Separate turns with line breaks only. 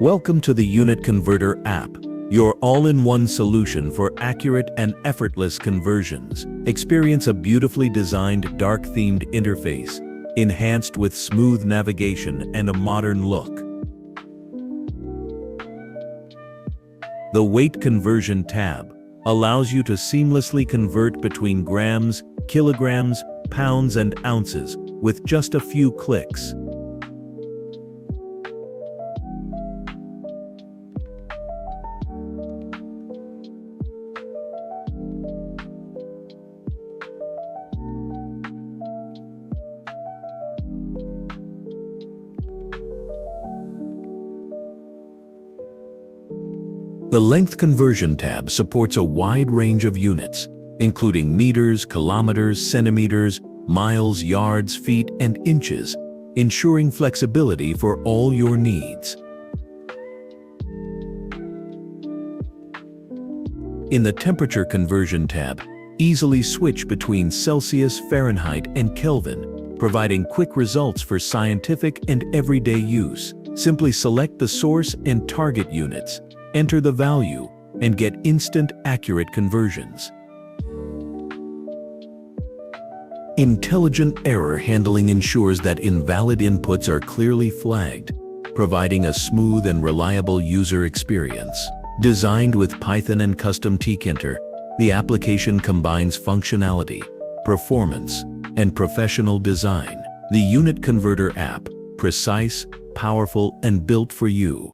Welcome to the Unit Converter app, your all-in-one solution for accurate and effortless conversions. Experience a beautifully designed dark-themed interface, enhanced with smooth navigation and a modern look. The Weight Conversion tab allows you to seamlessly convert between grams, kilograms, pounds, and ounces with just a few clicks. The Length Conversion tab supports a wide range of units, including meters, kilometers, centimeters, miles, yards, feet, and inches, ensuring flexibility for all your needs. In the Temperature Conversion tab, easily switch between Celsius, Fahrenheit, and Kelvin, providing quick results for scientific and everyday use. Simply select the source and target units, enter the value, and get instant, accurate conversions. Intelligent error handling ensures that invalid inputs are clearly flagged, providing a smooth and reliable user experience. Designed with Python and custom tkinter, the application combines functionality, performance, and professional design. The Unit Converter app, precise, powerful, and built for you.